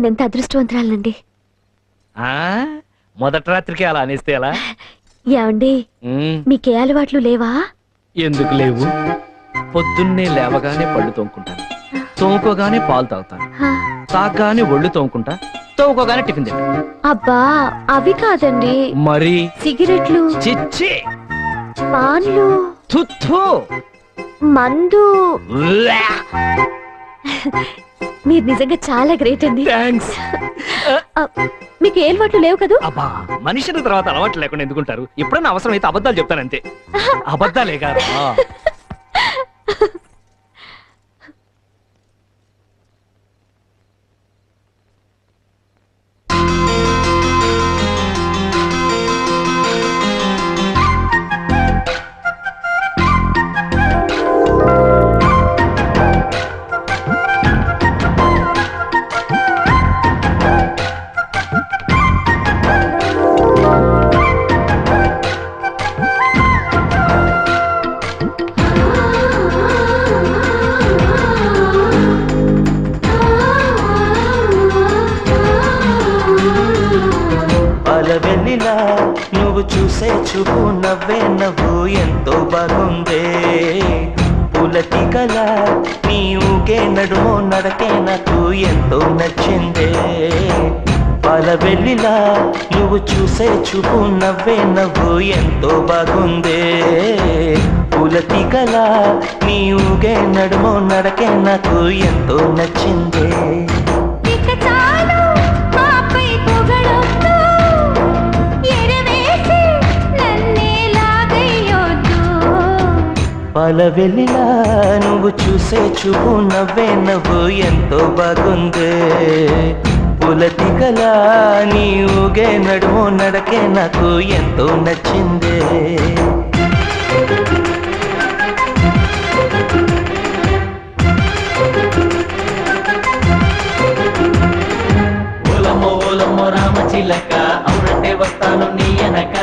నేనెంత అదృష్టవంతురాలండి. మొదటి రాత్రికి అలా అనేస్తే ఎలా? ఏమండి, మీకే అలవాట్లు లేవా? ఎందుకు లేవు? పొద్దున్నే లేవగానే పళ్ళు తోముకుంటాను, తోముకోగానే పాలు తాగుతాను, తాగగానే ఒళ్ళు తోముకుంటా, తోముకోగానే టిఫిన్ తింటా. అబ్బా, అవి కాదండి. మరి సిగరెట్లు, చిచ్చి, పాన్లు, తుత్తు, మందు. మీరు నిజంగా చాలా గ్రేట్ అండి. థాంక్స్. మీకు ఏ అలవాట్లు లేవు కదా? అబ్బా, మనుషుల తర్వాత అలవాట్లు లేకుండా ఎందుకుంటారు? ఎప్పుడన్నా అవసరం అయితే అబద్ధాలు చెప్తానంతే. అబద్ధాలే కాదా? వెన్నెలా నువ్వు చూసే చూపు నవ్వే నవ్వు ఎంతో బాగుందే. పులటికల నీ ఊగే నడుమో నడకే నాకు ఎంతో నచ్చిందే. పాల వెన్నెలా నువ్వు చూసే చూపు నవ్వే నవ్వు ఎంతో బాగుందే. పులటికల నీ ఊగే నడుమో నడకే నాకు ఎంతో నచ్చిందే. పాల వెన్నెలా నువ్వు చూసే చూపు నవ్వే నవ్వు ఎంతో బాగుందే. పులటికల నీ ఊగే నడుమో నడకే నాకు ఎంతో నచ్చిందే. ఓలమ్మో ఓలమ్మో రామచిలక అవునంటే వస్తాను నీ వెనక.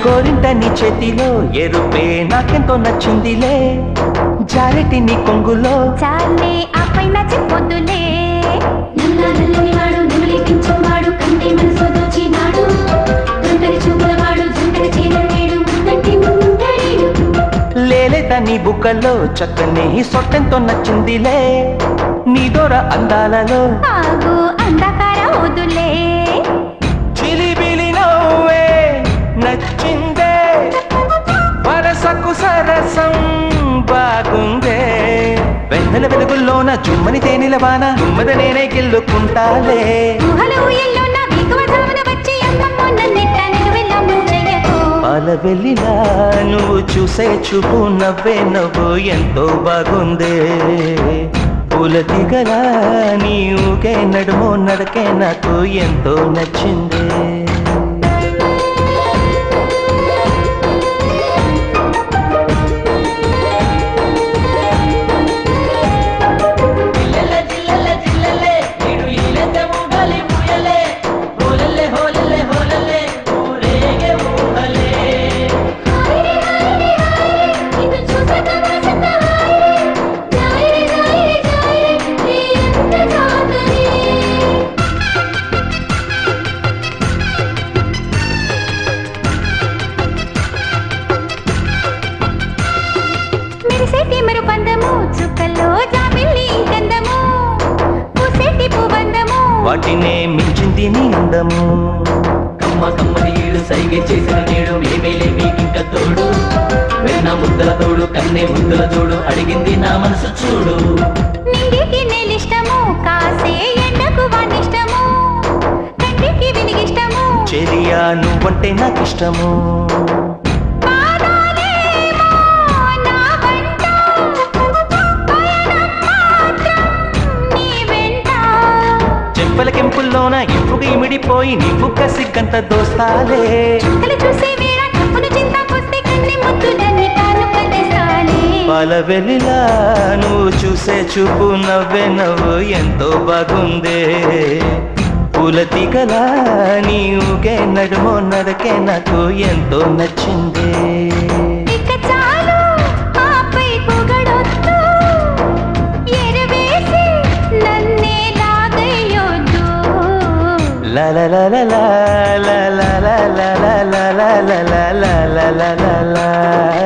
గోరింట నీ చేతిలో ఎరుపే నాకెంతో నచ్చిందిలే. జారెటి నీ కొంగులో చాలే ఆపై నచ్చిపోద్దులే. నల్లని వాడు నిమలిపించేవాడు కంటి మనసు దోచినాడు. గంటని చూపులవాడు జంటని చేరలేడు ముందంటి ముందడేడు. లేలేత నీ బుక్కల్లో చక్కని సొట్టెంతో నచ్చిందిలే. నీ దొర అందాలలో ఆగు అంధకార వదులే. చిలిబిలి నవ్వే నచ్చిందే. వరసకు సరసం బాగుందే. వెన్నెల వెలుగుల్లోన జుమ్మని తేనెల వాన తుమ్మద నేనే గెల్లుకుంటాలే. పాల వెన్నెలా నువ్వు చూసే చూపు నవ్వే నవ్వు ఎంతో బాగుందే. పులటికల నీ ఊగే నడుమో నడకే నాకు ఎంతో నచ్చిందే. వాటినే మించింది నీ అందము. కమ్మ కమ్మని ఈడు సైగ చేసిన నేడు మేమేలే మీకింక తోడు. వెన్న ముద్దల తోడు కన్నే ముద్దల తోడు అడిగింది నా మనసు చూడు. నింగికి నేలిష్టము కాసే ఎండకు వానిష్టము. కంటికి వినిగిష్టము చెరియా నువ్వంటే నాకిష్టము. చెంపలకెంపుల్లోన ఇంపుగా ఇమిడిపోయి నీవు కసిగ్గంత దోస్తాలే. పాల వెలిలా నువ్వు చూసే చూపు నవ్వే నవ్వు ఎంతో బాగుందే పూల తీగలా నీ ఊగే నడుమో నడకే నాకు ఎంతో నచ్చిందే ఇక చాలు ఆపై పొగడొద్దు ఎరవేసి నన్నే లాగయ్యొద్దు లా లా లా లా లా లా లా లా లా లా లా లా లా లా లా లా